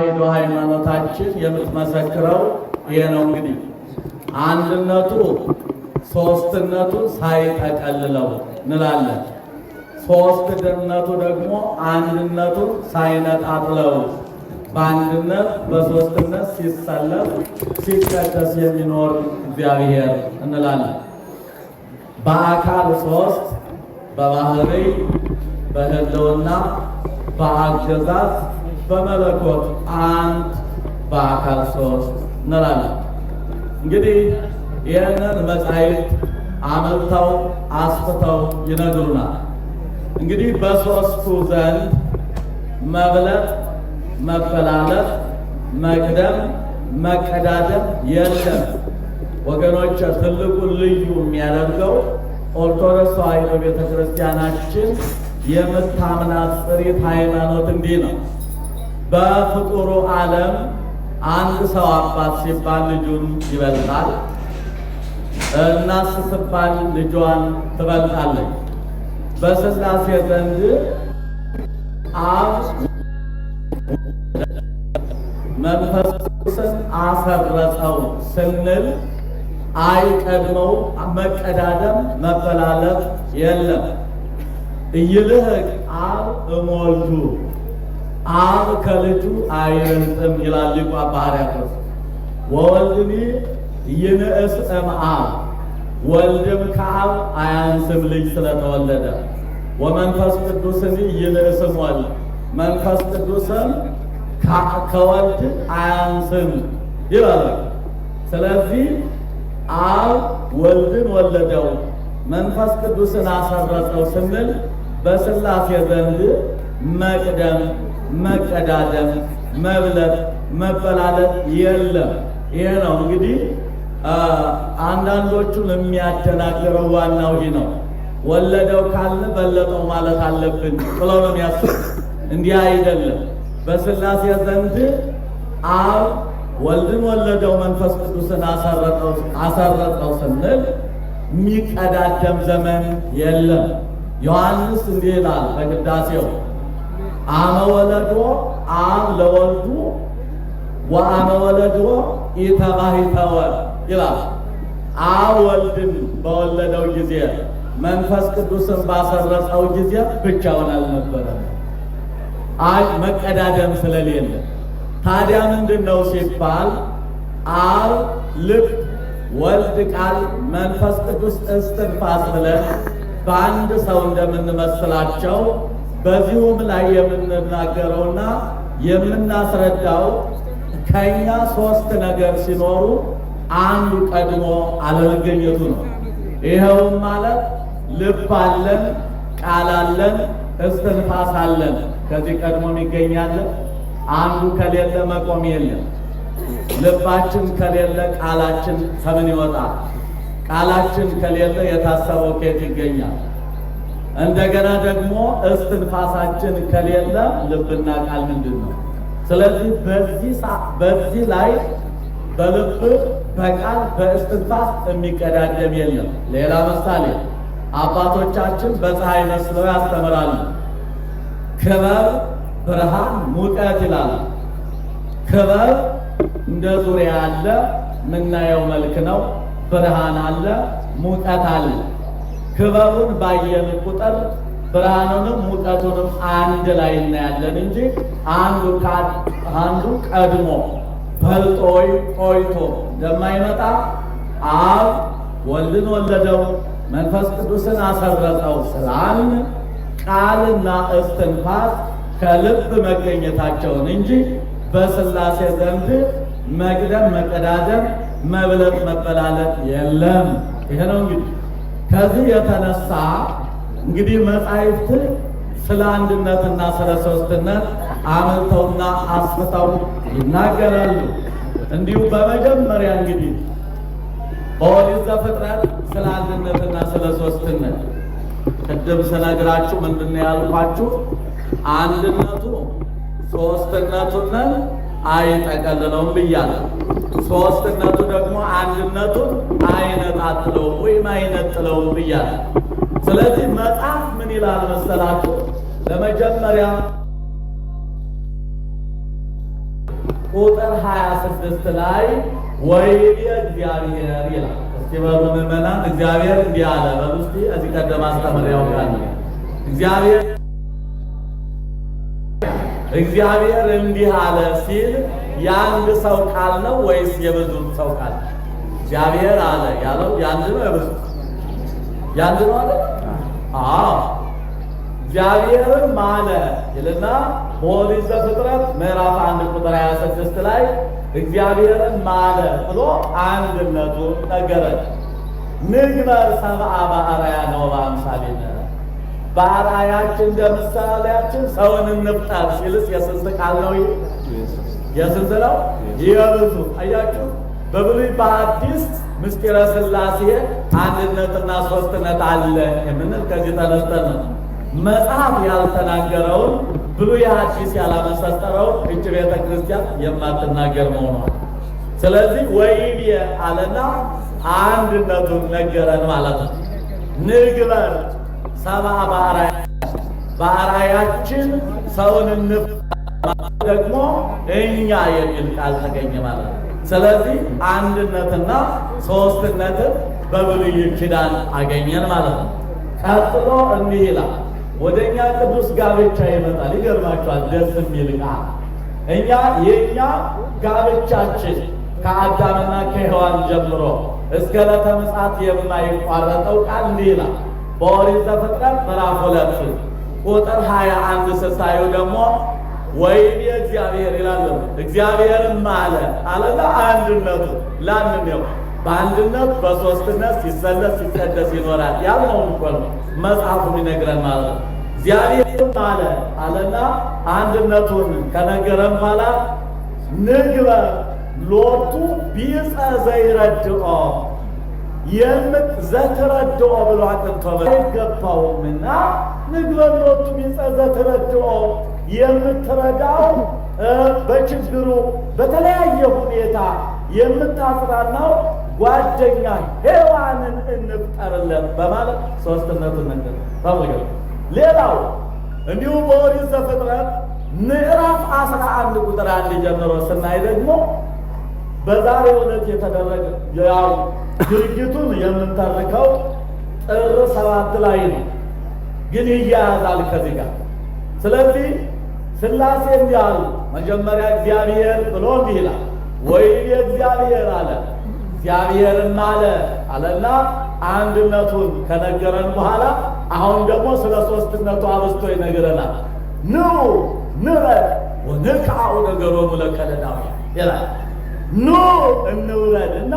ሃይማኖታችን የምትመሰክረው ይሄ ነው። እንግዲህ አንድነቱ ሶስትነቱ ሳይጠቀልለው እንላለን። ሶስትነቱ ደግሞ አንድነቱ ሳይነጣጥለው በአንድነት በሶስትነት ሲሰለፍ ሲቀደስ የሚኖር እግዚአብሔር እንላለን። በአካል ሶስት፣ በባህሪ በህልውና በአገዛዝ በመለኮት አንድ በአካል ሶስት እንላለን። እንግዲህ ይህንን መጻሕፍት አመልተው አስፍተው ይነግሩናል። እንግዲህ በሶስቱ ዘንድ መብለጥ፣ መበላለጥ፣ መቅደም፣ መቀዳደም የለም። ወገኖች ትልቁን ልዩ የሚያደርገው ኦርቶዶክስ ተዋሕዶ ቤተክርስቲያናችን የምታምናት ጽሪት ሃይማኖት እንዲህ ነው። በፍጡሩ ዓለም አንድ ሰው አባት ሲባል ልጁን ይበልጣል፣ እናት ስትባል ልጇን ትበልጣለች። በሥላሴ ዘንድ አብ መንፈስ ቅዱስን አሰረጸው ስንል አይቀድመው መቀዳደም መበላለጥ የለም። ኢይልህቅ አብ እምወልዱ አብ ከልጁ አይበልጥም ይላል ሊቁ አባ ሕርያቆስ። ወወልድኒ ኢይንእስ እምአብ ወልድም ከአብ አያንስም ልጅ ስለተወለደ። ወመንፈስ ቅዱስኒ ኢይንእስ እምወልድ መንፈስ ቅዱስም ከወልድ አያንስም ይላል። ስለዚህ አብ ወልድን ወለደው መንፈስ ቅዱስን አሰረጸው ስንል በሥላሴ ዘንድ መቅደም፣ መቀዳደም፣ መብለጥ፣ መበላለጥ የለም። ይሄ ነው እንግዲህ አንዳንዶቹን የሚያደናግረው ዋናው ይህ ነው። ወለደው ካልን በለጠው ማለት አለብን ብለው ነው የሚያስቡ። እንዲህ አይደለም። በሥላሴ ዘንድ አብ ወልድን ወለደው መንፈስ ቅዱስን አሰረጸው ስንል የሚቀዳደም ዘመን የለም። ዮሐንስ እንዲህ ይላል በቅዳሴው አመ ወለዶ አብ ለወልዱ ወአመ ወለዶ ኢተባሂተወ ይላል። አብ ወልድን በወለደው ጊዜ መንፈስ ቅዱስን ባሰረጸው ጊዜ ብቻውን አልነበረም። መቀዳደም ስለሌለ ታዲያ ምንድን ነው ሲባል አብ ልብ፣ ወልድ ቃል፣ መንፈስ ቅዱስ እስትንፋስ ብለን በአንድ ሰው እንደምንመስላቸው በዚሁም ላይ የምንናገረውና የምናስረዳው ከኛ ሶስት ነገር ሲኖሩ አንዱ ቀድሞ አለመገኘቱ ነው። ይኸውም ማለት ልብ አለን፣ ቃል አለን፣ እስትንፋስ አለን። ከዚህ ቀድሞም ይገኛል። አንዱ ከሌለ መቆም የለም። ልባችን ከሌለ ቃላችን ከምን ይወጣል? ቃላችን ከሌለ የታሰበው ከየት ይገኛል? እንደገና ደግሞ እስትንፋሳችን ከሌለ ልብና ቃል ምንድን ነው? ስለዚህ በዚህ ላይ በልብ በቃል በእስትንፋስ የሚቀዳደም የለም። ሌላ ምሳሌ አባቶቻችን በፀሐይ መስለው ያስተምራሉ። ክበብ፣ ብርሃን፣ ሙቀት ይላል። ክበብ እንደ ዙሪያ አለ፣ የምናየው መልክ ነው። ብርሃን አለ፣ ሙቀት አለ። ክበቡን ባየን ቁጥር ብርሃኑንም ሙቀቱንም አንድ ላይ እናያለን እንጂ አንዱ ቀድሞ በልጦ ቆይቶ እንደማይመጣ አብ ወልድን ወለደው መንፈስ ቅዱስን አሰረጸው ስላልን ቃልና እስትንፋስ ከልብ መገኘታቸውን እንጂ በሥላሴ ዘንድ መቅደም፣ መቀዳደም፣ መብለጥ፣ መበላለጥ የለም። ይሄ ነው እንግዲህ ከዚህ የተነሳ እንግዲህ መጻሕፍት ስለ አንድነትና ስለ ሶስትነት አመልተውና አስፍተው ይናገራሉ። እንዲሁ በመጀመሪያ እንግዲህ በኦሪት ዘፍጥረት ስለ አንድነትና ስለ ሶስትነት ቅድም ስነግራችሁ ምንድን ነው ያልኳችሁ? አንድነቱ ሶስትነቱን አይጠቀልለውም ብያለሁ። ሶስትነቱ ደግሞ አንድነቱን አይነጣጥለውም ወይም አይነጥለውም ብያለሁ። ስለዚህ መጽሐፍ ምን ይላል መሰላችሁ? ለመጀመሪያ ቁጥር 26 ላይ ወይቤ እግዚአብሔር ይላል። እስቲ በሉ ምዕመናን እግዚአብሔር እንዲህ አለ በሉ እስቲ። እዚህ ቀደም አስተምሬ ያውቃል። እግዚአብሔር እንዲህ አለ ሲል የአንድ ሰው ቃል ነው ወይስ የብዙ ሰው ቃል? እግዚአብሔር አለ ያለው የአንድ ነው የብዙ? የአንድ ነው አለ። እግዚአብሔርም አለ ይልና በኦሪት ዘፍጥረት ምዕራፍ 1 ቁጥር 26 ላይ እግዚአብሔርም አለ ብሎ አንድነቱን ነገረን። ንግበር ሰብአ በአርአያነ ወበአምሳሊነ፣ በአርአያችን እንደ ምሳሌያችን ሰውን እንፍጠር ሲልስ የስንት ቃል ነው? የስንት ነው? የብዙ። አያችሁ፣ በብሉይ በአዲስ ምስጢረ ሥላሴ አንድነትና ሶስትነት አለ የምንል ከዚህ ተነስተን ነው። መጽሐፍ ያልተናገረውን ብሉይ አዲስ ያላመሰጠረውን እች ቤተ ክርስቲያን የማትናገር መሆኗል። ስለዚህ ወይቤ አለና አንድነቱን ነገረን ማለት ነው። ንግበር ሰብአ በአርአያችን ሰውን እንፍጠር ደግሞ እኛ የሚል ቃል ተገኘ ማለት ነው። ስለዚህ አንድነትና ሶስትነትን በብሉይ ኪዳን አገኘን ማለት ነው። ቀጥሎ እንዲህ ይላል፣ ወደኛ ቅዱስ ጋብቻ ይመጣል። ይገርማችኋል፣ ደስ የሚል ቃል። የኛ ጋብቻችን ከአዳምና ከሔዋን ጀምሮ እስከ ዕለተ ምጽአት የማይቋረጠው ቃል እንዲህ ይላል። በኦሪት ዘፍጥረት ምዕራፍ 2 ቁጥር 21 ስታዩ ደግሞ ወይቤ እግዚአብሔር ይላል። እግዚአብሔርም አለ አለና አንድነቱ ለአንድ ነው። በአንድነት በሶስትነት ሲሰለስ ሲቀደስ ይኖራል ያልነው እኮ ነው መጽሐፉ የሚነግረን ማለት ነው። እግዚአብሔርም አለ አለና አንድነቱን ከነገረን በኋላ ንግበር ሎቱ ቢጸ ዘይረድኦ ዘትረድኦ ብሎ አጥንቶ አይገባውምና ንግበር ሎቱ ቢጸ ዘትረድኦ የምትረዳው በችግሩ በተለያየ ሁኔታ የምታጽናናው ጓደኛ ሔዋንን እንፍጠርለት በማለት ሶስትነቱን ነገር ታውቃለህ። ሌላው እንዲሁ በኦሪት ዘፍጥረት ምዕራፍ 11 ቁጥር 1 ጀምሮ ስናይ ደግሞ በዛሬው ዕለት የተደረገ ያው ድርጊቱን የምንተርከው ጥር 7 ላይ ነው፣ ግን ይያያዛል ከዚህ ጋር። ስለዚህ ሥላሴ እንዲህ አሉ። መጀመሪያ እግዚአብሔር ብሎ እንዲህ ይላል፣ ወይቤ እግዚአብሔር አለ። እግዚአብሔርም አለ አለና አንድነቱን ከነገረን በኋላ አሁን ደግሞ ስለ ሶስትነቱ አብስቶ ይነግረናል። ኑ ንረድ ወንክዓኡ ነገሮሙ ለከለዳውያን ይላል። ኑ እንውረድ እና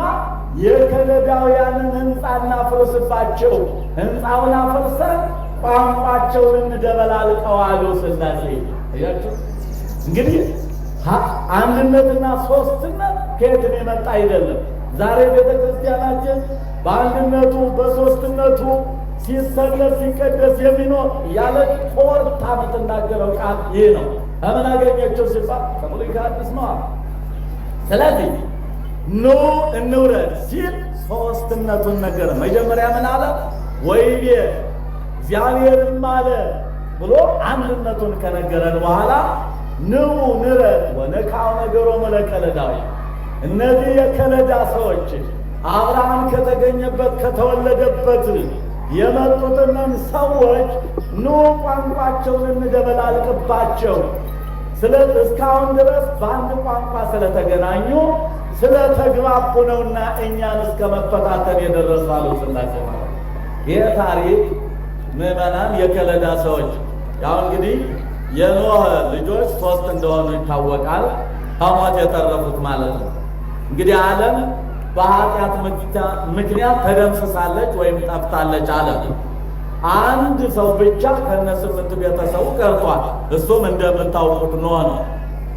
የከለዳውያንን ሕንፃ እናፍርስባቸው፣ ሕንፃውን አፍርሰን ቋንቋቸውን እንደበላልቀው አሉ ሥላሴ። አያችሁ እንግዲህ አንድነትና ሶስትነት ከየት የመጣ አይደለም። ዛሬ ቤተ ክርስቲያናችን በአንድነቱ በሶስትነቱ ሲሰለስ ሲቀደስ የሚኖር ያለ ኮርታ የምትናገረው ቃል ይህ ነው። ከምን አገኘችው ሲባል ከብሉይ ከአዲስ ነው። ስለዚህ ኑ እንውረድ ሲል ሶስትነቱን ነገረ። መጀመሪያ ምን አለ? ወይቤ እግዚአብሔርም አለ ብሎ አንድነቱን ከነገረን በኋላ ንዑ ንረድ ወንክዓኡ ነገሮሙ ለከለዳውያን። እነዚህ የከለዳ ሰዎች አብርሃም ከተገኘበት ከተወለደበት የመጡትንን ሰዎች ኑ ቋንቋቸውን እንደበላልቅባቸው። እስካሁን ድረስ በአንድ ቋንቋ ስለተገናኙ ስለተግባቡ ነውና እኛን እስከ መፈታተን የደረሱ አሉ ሥላሴ ማለት። ይህ ታሪክ ምዕመናን የከለዳ ሰዎች ያው እንግዲህ የኖህ ልጆች 3 እንደሆኑ ይታወቃል። ከሞት የተረፉት ማለት ነው። እንግዲህ ዓለም በኃጢአት ምክንያት ተደምስሳለች ወይም ጠፍታለች አለ። አንድ ሰው ብቻ ከነ8 ቤተሰቡ ቀርቷል። እሱም እንደምታውቁት ኖህ ነው።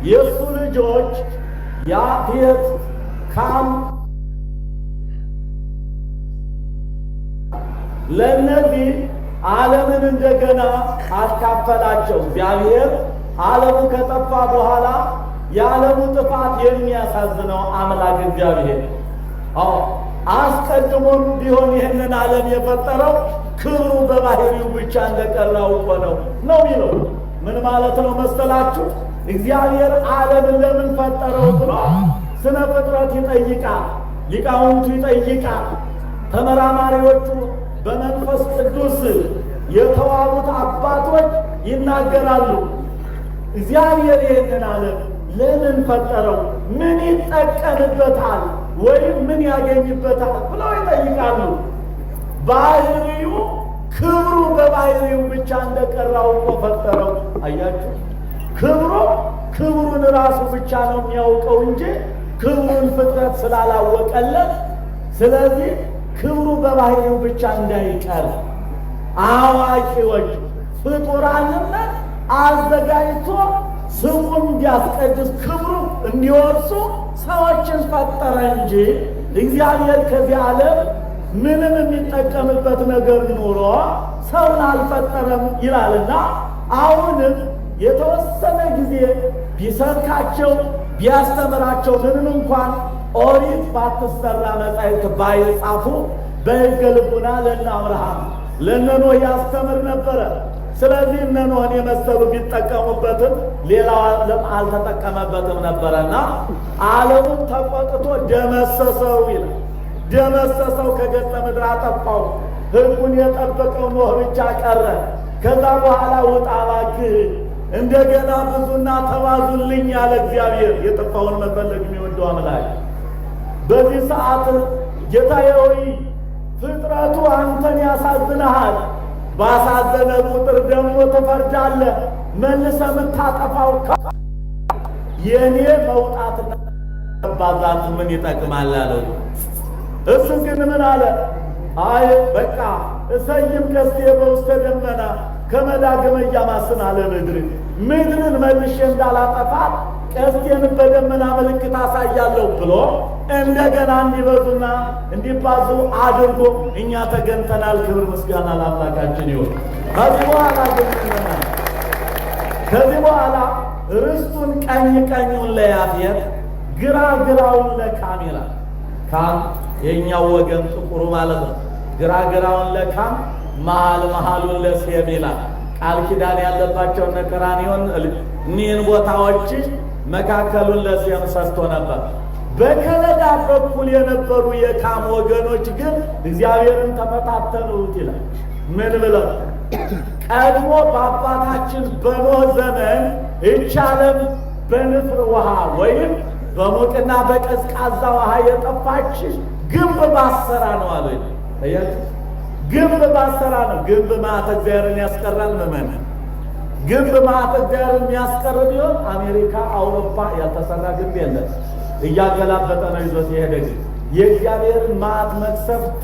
የእሱ ልጆች ያፌት፣ ካም ለእነዚህ ዓለምን እንደገና አካፈላቸው። እግዚአብሔር ዓለሙ ከጠፋ በኋላ የዓለሙ ጥፋት የሚያሳዝነው አምላክ እግዚአብሔር አስቀድሞም ቢሆን ይህንን ዓለም የፈጠረው ክብሩ በባህሪው ብቻ እንደቀረ አውቆ ነው የሚለው። ምን ማለት ነው መሰላችሁ? እግዚአብሔር ዓለምን ለምን ፈጠረው ብሎ ስነ ፍጥረት ይጠይቃል፣ ሊቃውንቱ ይጠይቃል፣ ተመራማሪዎቹ በመንፈስ ቅዱስ የተዋቡት አባቶች ይናገራሉ። እግዚአብሔር ይህንን ዓለም ለምን ፈጠረው? ምን ይጠቀምበታል ወይም ምን ያገኝበታል ብለው ይጠይቃሉ። ባህሪው ክብሩ በባህሪው ብቻ እንደቀራው እኮ ፈጠረው። አያችሁ፣ ክብሩን ራሱ ብቻ ነው የሚያውቀው እንጂ ክብሩን ፍጥረት ስላላወቀለት፣ ስለዚህ ክብሩ በባህሪው ብቻ እንዳይቀር አዋቂዎች ፍጡራንነት አዘጋጅቶ ስሙን እንዲያስቀድስ ክብሩ እንዲወርሱ ሰዎችን ፈጠረ እንጂ እግዚአብሔር ከዚህ ዓለም ምንም የሚጠቀምበት ነገር ኖሮ ሰውን አልፈጠረም ይላልና አሁንም የተወሰነ ጊዜ ቢሰብካቸው ቢያስተምራቸው ምንም እንኳን ኦሪት ባትሰራ መጻሕፍት ባይጻፉ በሕገ ልቡና ለእነ አብርሃም ለእነ ኖህ ያስተምር ነበረ። ስለዚህ እነ ኖህን የመሰሉ ቢጠቀሙበትም ሌላው ዓለም አልተጠቀመበትም ነበረና ዓለሙን ተቆጥቶ ደመሰሰው ይላል። ደመሰሰው፣ ከገጸ ምድር አጠፋው። ሕጉን የጠበቀው ኖህ ብቻ ቀረ። ከዛ በኋላ ውጣ እባክህ እንደገና ብዙና ተባዙልኝ ያለ እግዚአብሔር፣ የጠፋውን መፈለግ የሚወደው አምላክ። በዚህ ሰዓት ጌታዬ ሆይ ፍጥረቱ አንተን ያሳዝንሃል፣ ባሳዘነ ቁጥር ደግሞ ትፈርዳለህ፣ መልሰህ የምታጠፋው የእኔ መውጣትና መባዛት ምን ይጠቅማል አለው። እሱ ግን ምን አለ? አይ በቃ እሰይም ቀስቴ በውስተ ደመና ከመዳግመ እያማስን አለ ምድርን መልሼ እንዳላጠፋት ቀስቴን በደመና ምልክት አሳያለሁ ብሎ እንደገና እንዲበዙና እንዲባዙ አድርጎ እኛ ተገንተናል። ክብር ምስጋና ለአምላካችን ይሁን። ከዚህ በኋላ ርስቱን ቀኝ ቀኙን ለያፌት ግራ ግራውን ለካም ይላል። ካም የእኛው ወገን ጥቁሩ ማለት ነው። ግራ ግራውን ለካም መሃል መሃሉን ለሴም ይላል። ቃል ኪዳን ያለባቸው ነቀራኒውን እኒህን ቦታዎች መካከሉን ለሴም ሰጥቶ ነበር። በከለዳ በኩል የነበሩ የካም ወገኖች ግን እግዚአብሔርን ተፈታተኑት ይላል። ምን ብለው? ቀድሞ በአባታችን በኖህ ዘመን ይህች ዓለም በንፍር ውሃ ወይም በሙቅና በቀዝቃዛ ውሃ የጠፋች ግንብ ባሰራ ነው አለ። ግንብ ባሰራ ነው። ግንብ ማዕተ እግዚአብሔርን ያስቀራል። መመን ግንብ ማዕተ እግዚአብሔርን የሚያስቀር ቢሆን አሜሪካ፣ አውሮፓ ያልተሰራ ግንብ የለም። እያገላበጠ ነው ይዞት የሄደ። ግን የእግዚአብሔርን ማዕት መቅሰፍት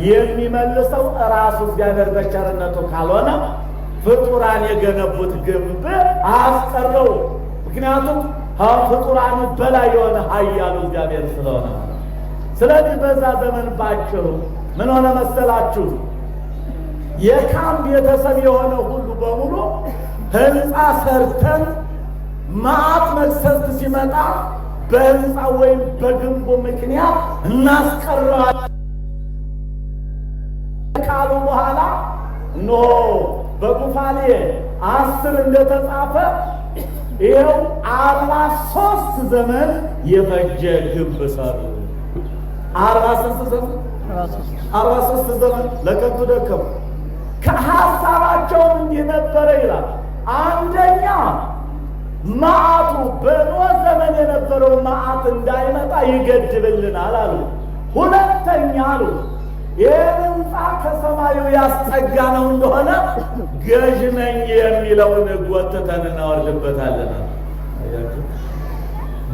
የሚመልሰው ራሱ እግዚአብሔር በቸርነቱ ካልሆነ ፍጡራን የገነቡት ግንብ አያስቀረው። ምክንያቱም ፍጡራኑ በላይ የሆነ ኃያሉ እግዚአብሔር ስለሆነ። ስለዚህ በዛ ዘመን ባጭሩ ምን ሆነ መሰላችሁ? የካም ቤተሰብ የሆነ ሁሉ በሙሉ ህንፃ ሰርተን ማዕት መቅሰፍት ሲመጣ በህንፃ ወይም በግንቡ ምክንያት እናስቀረዋለን ካሉ በኋላ ኖ በኩፋሌ 10 እንደተጻፈ ይኸው 43 ዘመን የፈጀ ግንብ ሰሩ። 43 ዘመን ለከብቱ ደከሙ። ከሐሳባቸውም እንዲህ ነበረ ይላል። አንደኛ መዓቱ በኖህ ዘመን የነበረው መዓት እንዳይመጣ ይገድብልናል አሉ። ሁለተኛ አሉ ይህን ህንፃ ከሰማዩ ያስጠጋ ነው እንደሆነ ገዥ ነኝ የሚለውን ጎትተን እናወርድበታለን።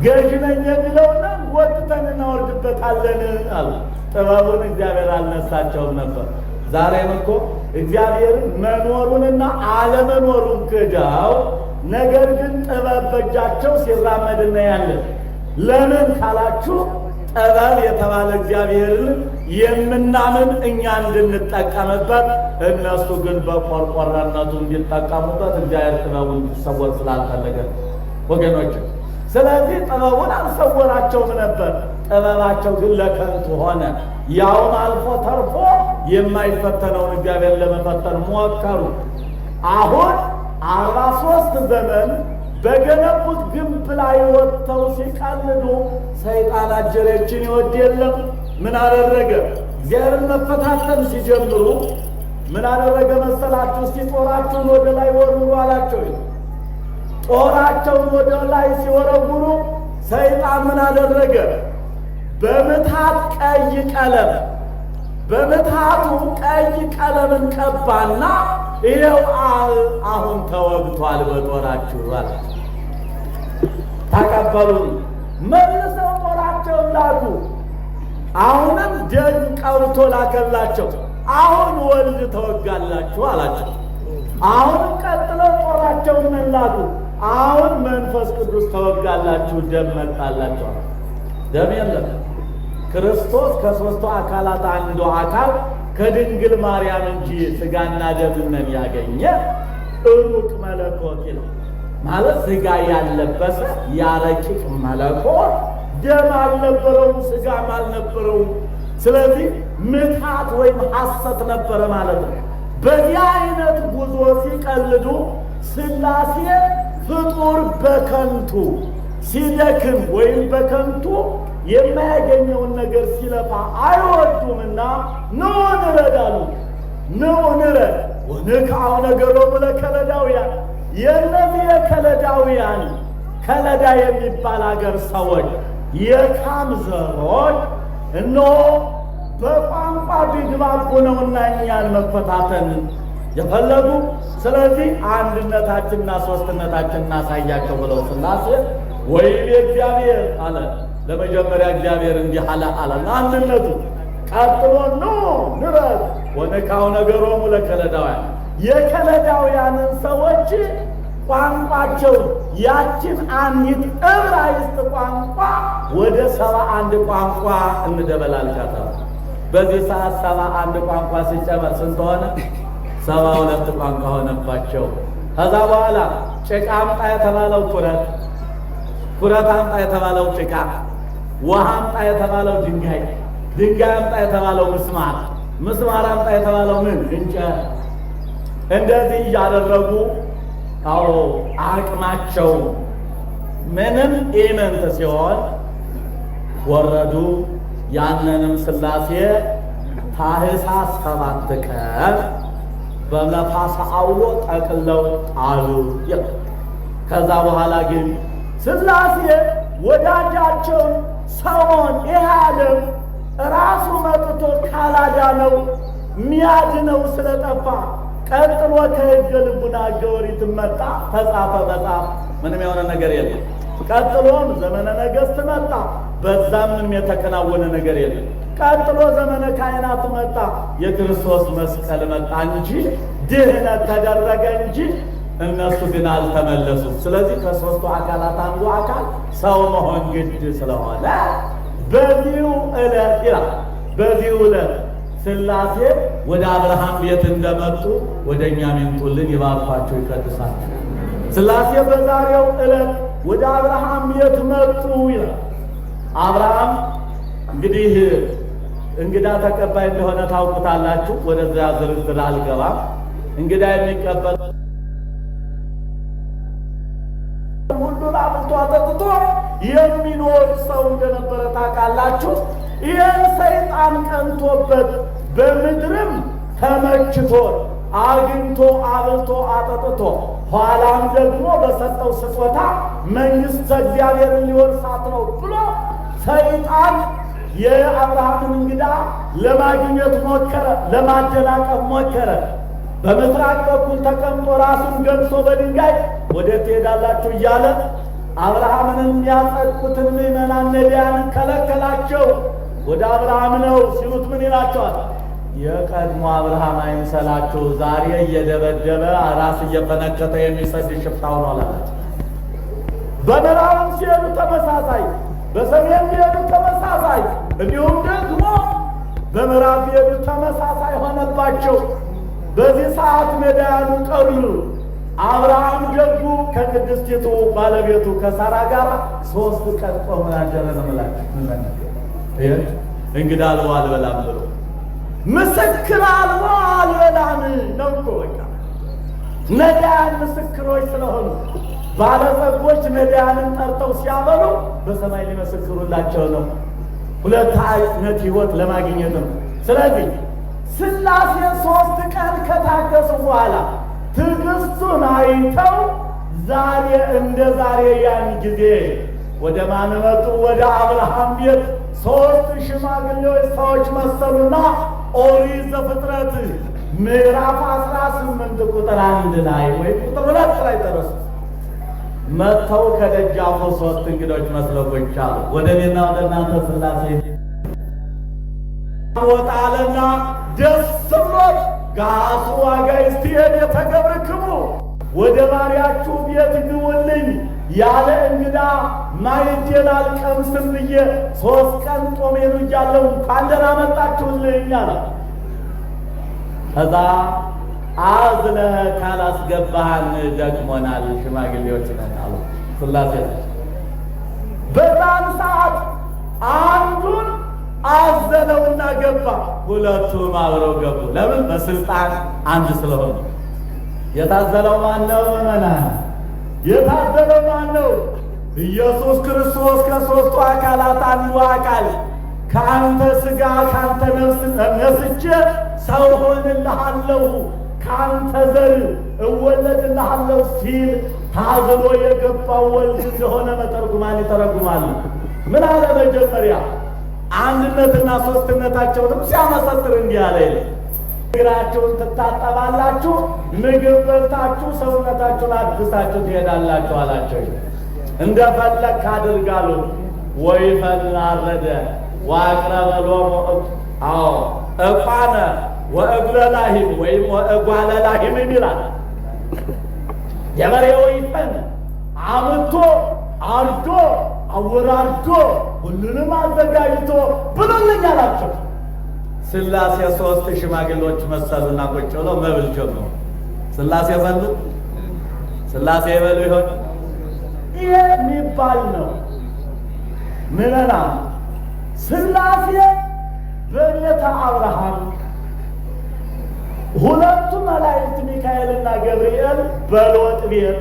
ገዥ ነኝ የሚለውን ጎትተን እናወርድበታለን አሉ። ጥበቡን እግዚአብሔር አልነሳቸውም ነበር። ዛሬም እኮ እግዚአብሔርን መኖሩንና አለመኖሩን ክደው ነገር ግን ጥበብ በእጃቸው ሲራመድ እናያለን። ለምን ካላችሁ ጥበብ የተባለ እግዚአብሔርን የምናምን እኛ እንድንጠቀምበት፣ እነሱ ግን በቆርቆረነቱ እንዲጠቀሙበት እግዚአብሔር ጥበቡን እንዲሰወር ስላልፈለገ ወገኖች፣ ስለዚህ ጥበቡን አልሰወራቸውም ነበር። ጥበባቸው ግን ለከንቱ ሆነ። ያውም አልፎ ተርፎ የማይፈተነውን እግዚአብሔር ለመፈተን ሞከሩ። አሁን 43 ዘመን በገነቡት ግንብ ላይ ወጥተው ሲቀልዱ ሰይጣን አጀሬችን ይወድ የለም። ምን አደረገ? እግዚአብሔርን መፈታተን ሲጀምሩ ምን አደረገ መሰላችሁ? እስቲ ጦራችሁን ወደ ላይ ወርውሩ አላቸው። ጦራቸውን ወደ ላይ ሲወረውሩ ሰይጣን ምን አደረገ? በምትሃት ቀይ ቀለም በምትሃቱ ቀይ ቀለምን ቀባና ይኸው አሁን ተወግቷል በጦራችሁ አለ። ተቀበሉን። መልሰው ጦራቸውን ላኩ። አሁንም ደም ቀብቶ ላከላቸው። አሁን ወልድ ተወጋላችሁ አላቸው። አሁንም ቀጥለው ጦራቸውን ላኩ። አሁን መንፈስ ቅዱስ ተወጋላችሁ፣ ደም መጣላችሁ። ደም የለም። ክርስቶስ ከሦስቱ አካላት አንዱ አካል ከድንግል ማርያም እንጂ ሥጋና ደምን ያገኘ ሩቅ መለኮት ይላል። ማለት ሥጋ ያለበሰ ያረቂቅ መለኮት ደም አልነበረውም፣ ሥጋም አልነበረውም። ስለዚህ ምትሃት ወይም ሐሰት ነበረ ማለት ነው። በዚህ አይነት ጉዞ ሲቀልዱ ሥላሴ ፍጡር በከንቱ ሲደክም ወይም በከንቱ የማያገኘውን ነገር ሲለፋ አይወዱምና ኑ እንረድ አሉ። ኑ እንረድ ወንክዓው ነገሮሙ ለከለዳውያን። የእነዚህ የከለዳውያን ከለዳ የሚባል አገር ሰዎች የካም ዘሮች እነሆ በቋንቋ ቢግባቡ ነውና እኛን መፈታተን የፈለጉ። ስለዚህ አንድነታችንና ሦስትነታችን እናሳያቸው ብለው ሥላሴ ወይም እግዚአብሔር አለ። ለመጀመሪያ እግዚአብሔር እንዲህ አለ አንድነቱ። ቀጥሎ ኑ ንረድ ወንክዓው ነገሮሙ ለከለዳውያን። የከለዳውያንን ሰዎች ቋንቋቸውን ያችን አንዲት ዕብራይስጥ ቋንቋ ወደ 71 ቋንቋ እንደበላልቃታል። በዚህ ሰዓት 71 ቋንቋ ሲጨመር ስንት ሆነ? 72 ቋንቋ ሆነባቸው። ከዛ በኋላ ጭቃ አምጣ የተባለው ኩረት አምጣ የተባለው ጭቃ፣ ውሃ አምጣ የተባለው ድንጋይ አምጣ የተባለው ምስማር አምጣ የተባለው እንጨት። እንደዚህ እያደረጉ አቅማቸው ምንም ኢምንት ሲሆን ወረዱ። ያንንም ሥላሴ ታኅሳስ 7 ቀን በነፋስ አውሎ ጠቅለው ጣሉ። ከዛ በኋላ ግን ሥላሴ ወዳጃቸውን ሰውን ይህ ዓለም ራሱ መጥቶ ካላዳነው ሚያድነው ስለጠፋ ቀጥሎ ከሕገ ልቡና ሕገ ኦሪት መጣ፣ ተጻፈ መጽሐፍ። ምንም የሆነ ነገር የለም። ቀጥሎም ዘመነ ነገሥት መጣ፣ በዛም ምንም የተከናወነ ነገር የለም። ቀጥሎ ዘመነ ካህናት መጣ፣ የክርስቶስ መስቀል መጣ እንጂ ድህነት ተደረገ እንጂ እነሱ ግን አልተመለሱም። ስለዚህ ከሦስቱ አካላት አንዱ አካል ሰው መሆን ግድ ስለሆነ በዚሁ ዕለት ይላል በዚሁ ዕለት ሥላሴ ወደ አብርሃም ቤት እንደመጡ ወደ እኛም ይምጡልን፣ ይባርኳቸው፣ ይቀድሳቸው። ሥላሴ በዛሬው ዕለት ወደ አብርሃም ቤት መጡ ይላል። አብርሃም እንግዲህ እንግዳ ተቀባይ እንደሆነ ታውቁታላችሁ። ወደዚያ ዝርዝር አልገባም። እንግዳ የሚቀበል ሁሉን አብልቶ አጠጥቶ የሚኖር ሰው እንደነበረ ታውቃላችሁ። ይህን ሰይጣን ቀንቶበት በምድርም ተመችቶ አግኝቶ አብልቶ አጠጥቶ ኋላም ደግሞ በሰጠው ስጦታ መንግሥተ እግዚአብሔርን ሊወርሳት ነው ብሎ ሰይጣን የአብርሃምን እንግዳ ለማግኘት ሞከረ፣ ለማደናቀፍ ሞከረ። በምስራቅ በኩል ተቀምጦ ራሱን ገብሶ በድንጋይ ወዴት ትሄዳላችሁ እያለ አብርሃምን የሚያጸድቁትን ምዕመናን ነቢያንን ከለከላቸው። ወደ አብርሃም ነው ሲሉት ምን ይላቸዋል? የቀድሞ አብርሃም አይምሰላችሁ፣ ዛሬ እየደበደበ ራስ እየፈነከተ የሚሰድ ሽፍታ ሆኗል አላቸው። በምዕራብም ሲሄዱ ተመሳሳይ፣ በሰሜን ሲሄዱ ተመሳሳይ፣ እንዲሁም ደግሞ በምዕራብ ሲሄዱ ተመሳሳይ ሆነባቸው። በዚህ ሰዓት ነዳያኑ ቀሩ። አብርሃም ደግሞ ከቅድስቲቱ ባለቤቱ ከሳራ ጋር 3 ቀን ቆሞ ያደረ ነው ማለት ነው። እንግዳ አልቦ አልበላም ብሎ ምስክር አልቦ አልበላም ነው እኮ በቃ። ነዳያን ምስክሮች ስለሆኑ ባለጸጎች ነዳያንን ጠርተው ሲያበሉ በሰማይ ሊመሰክሩላቸው ነው። ሁለት አይነት ሕይወት ለማግኘት ነው። ስለዚህ ሥላሴ 3 ቀን ከታገሱ በኋላ ትዕግስቱን አይተው ዛሬ እንደ ዛሬ ያን ጊዜ ወደ ማን መጡ? ወደ አብርሃም ቤት 3 ሽማግሌዎች ሰዎች መሰሉና ኦሪት ዘፍጥረት ምዕራፍ 18 ቁጥር 1 ላይ ወይ ቁጥር 2 ላይ ደረሱ። መጥተው ከደጃፉ 3 እንግዶች መስለው ቁጭ አሉ። ወደ እኔና ወደ እናንተ ሥላሴ ወጣለና ደስ ብሎት ጋሱ አጋዕዝትየ ቤተ ገብርክሙ ወደ ባሪያችሁ ቤት ግቡልኝ፣ ያለ እንግዳ ማዕዴን አልቀምስም ብዬ 3 ቀን ጦሜን እያለሁ እንኳን ደህና መጣችሁልኝ አለ። ከዛ አዝነህ ካላስገባህን ደክሞናል፣ ሽማግሌዎች ነን አሉ ሥላሴ። በዛን ሰዓት አንዱን አዘነውና ገባ። ሁለቱም አብረው ገቡ። ለምን? በስልጣን አንድ ስለሆነ። የታዘለው ማን ነው? ምእመናን፣ የታዘለው ማን ነው? ኢየሱስ ክርስቶስ ከሦስቱ አካላት አንዱ አካል ከአንተ ሥጋ ከአንተ ነፍስ ነስቼ ሰው ሆንልሃለሁ ከአንተ ዘር እወለድልሃለሁ ሲል ታዝሎ የገባው ወልድ እንደሆነ መተርጉማን ይተረጉማሉ። ምን አለ? መጀመሪያ አንድነትና ሦስትነታቸውንም ሲያመሰጥር እንዲህ አለ፣ እግራችሁን ትታጠባላችሁ፣ ምግብ በልታችሁ ሰውነታችሁን አድሳችሁ ትሄዳላችሁ አላቸው። እንደፈለግህ አድርጋሉ። ወይፈን አረደ ወአቅረበ ሎሙ ዕቋነ ወእግለ ላሂም ወይም ወእጓለ ላሂም ይላል። የበሬ ወይፈን አምቶ አርዶ አወራርዶ ሁሉንም አዘጋጅቶ ብሉልኝ አላቸው። ሥላሴ 3 ሽማግሌዎች መሰሉና ቁጭ ብለው መብል ጀመሩ። ሥላሴ በሉ። ሥላሴ ይበሉ ይሆን? ይሄ የሚባል ነው ምዕመናን። ሥላሴ በቤተ አብርሃም ሁለቱ መላእክት ሚካኤልና ገብርኤል በሎጥ ቤት፣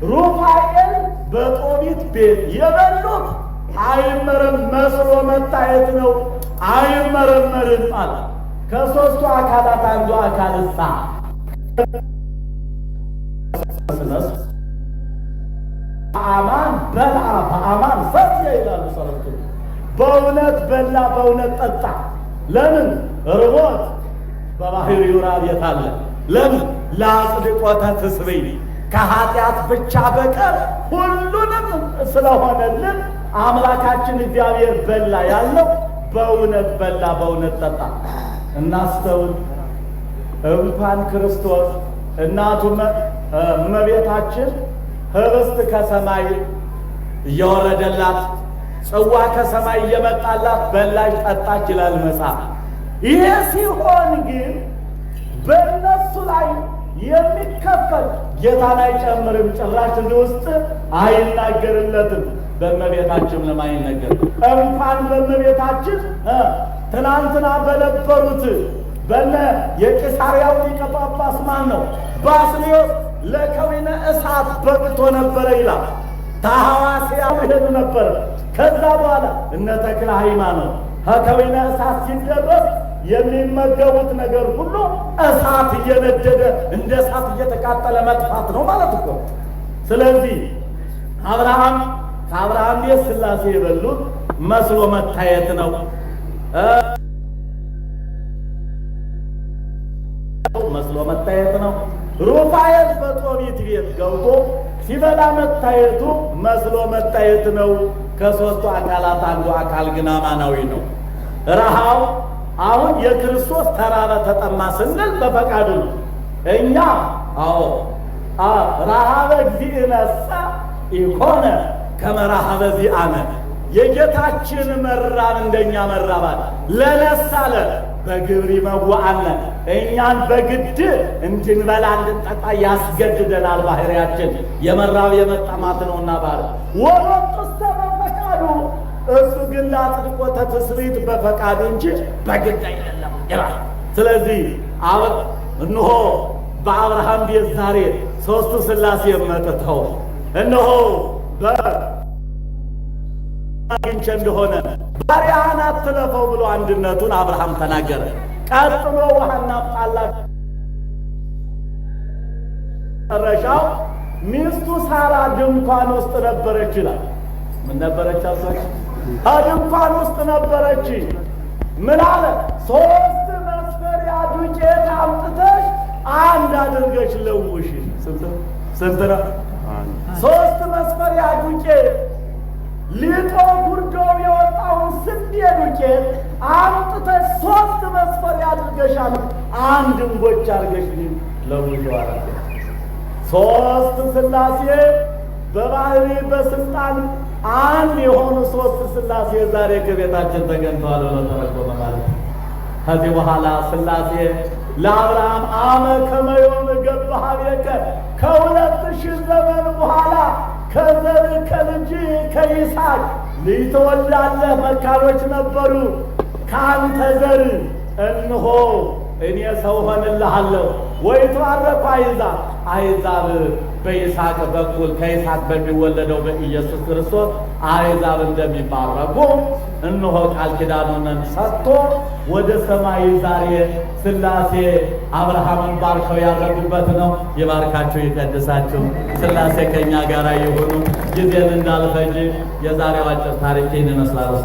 ሩፋኤል በጦቢት ቤት የበሉት አይመረም መስሎ መታየት ነው። አይመረመርም አለ። ከሦስቱ አካላት አንዱ አካል እሳ አማን በልዓ በአማን ሰትየ ይላሉ ሰለቱ። በእውነት በላ በእውነት ጠጣ። ለምን? ርቦት በባህሪው ራብየት አለ። ለምን? ለአጽድቆተ ትስብእት ከኃጢአት ብቻ በቀር ሁሉንም ስለሆነልን አምላካችን እግዚአብሔር በላ ያለው በእውነት በላ በእውነት ጠጣ። እናስተውል። እንኳን ክርስቶስ እናቱ እመቤታችን ኅብስት ከሰማይ እየወረደላት ጽዋ ከሰማይ እየመጣላት በላች ጠጣች ይላል መጽሐፍ። ይሄ ሲሆን ግን በእነሱ ላይ የሚከፈል ጌታን አይጨምርም። ጭራሽ እዚህ ውስጥ አይናገርለትም። በእመቤታችን ለማይነገር እንኳን በእመቤታችን ትናንትና በነበሩት በነ የቂሳርያው ሊቀ ጳጳስ ማን ነው? ባስልዮስ ለከዊነ እሳት በቅቶ ነበረ ይላል። ታሐዋስያ ሄዱ ነበረ። ከዛ በኋላ እነ ተክለ ሃይማኖት ከከዊነ እሳት ሲደረስ የሚመገቡት ነገር ሁሉ እሳት እየነደደ እንደ እሳት እየተቃጠለ መጥፋት ነው ማለት እኮ። ስለዚህ ከአብርሃም ቤት ሥላሴ የበሉት መስሎ መታየት ነው። መስሎ መታየት ነው። ሩፋኤል በጦቢት ቤት ገብቶ ሲበላ መታየቱ መስሎ መታየት ነው። ከሦስቱ አካላት አንዱ አካል ግን አማናዊ ነው። ረሃው አሁን የክርስቶስ ተራበ ተጠማ ስንል በፈቃዱ ነው። እኛ ረሃበ እግዚእነሰ ኢኮነ ከመ ረሃበ ዚአነ፣ የጌታችን መራብ እንደኛ መራባት ለነሳለ በግብር ይመዋአነ፣ እኛን በግድ እንድንበላ እንድንጠጣ ያስገድደናል። ባህሪያችን የመራብ የመጠማት ነውና ባህሪ ወወጡሰ በፈቃዱ፣ እሱ ግን ለአጽድቆተ ትስብእት በፈቃዱ እንጂ በግድ አይደለም ይላል። ስለዚህ እንሆ በአብርሃም ቤት ዛሬ ሦስቱ ሥላሴ መጥተው እነሆ አግኝቼ እንደሆነ ባሪያህን አትለፈው ብሎ አንድነቱን አብርሃም ተናገረ። ቀጥሎ ውሃና ጣላት መጨረሻው ሚስቱ ሳራ ድንኳን ውስጥ ነበረች ይላል። ምን ነበረች? አሰች ድንኳን ውስጥ ነበረች። ምን አለ? 3 መስፈሪያ ዱቄት አምጥተሽ አንድ አድርገሽ ለውሽ። ስንት ነው? 3 መስፈሪያ ዱቄት ሊጦ ጉርዶ የወጣውን ስንዴ ዱቄት አምጥተሽ 3 መስፈሪያ አድርገሻል አንድ እንጎቻ አድርገሽ ለውሽ አለ። 3 ሥላሴ በባህሪ በስልጣን አንድ የሆኑ 3 ሥላሴ ዛሬ ከቤታችን ተገኝተዋል ብሎ ተረጎመ ማለት ነው። ከዚህ በኋላ ሥላሴ ለአብርሃም አመ ከመ ዮም ገባህ ቤከ ከ2000 ዘመን በኋላ ከዘር ከልጅ ከይስሐቅ ልጅ ትወልዳለህ። መካኖች ነበሩ። ከአንተ ዘር እንሆ እኔ ሰው ሆንልሃለሁ። ወይትባረኩ አሕዛብ በይስሐቅ በኩል ከይስሐቅ በሚወለደው በኢየሱስ ክርስቶስ አሕዛብ እንደሚባረኩ እነሆ ቃል ኪዳኑን ሰጥቶ ወደ ሰማይ ዛሬ ሥላሴ አብርሃምን ባርከው ያረጉበት ነው። ይባርካችሁ ይቀድሳችሁ። ሥላሴ ከእኛ ጋር የሆኑ ጊዜን እንዳልፈጅ የዛሬው አጭር ታሪክ ይህን ይመስላል።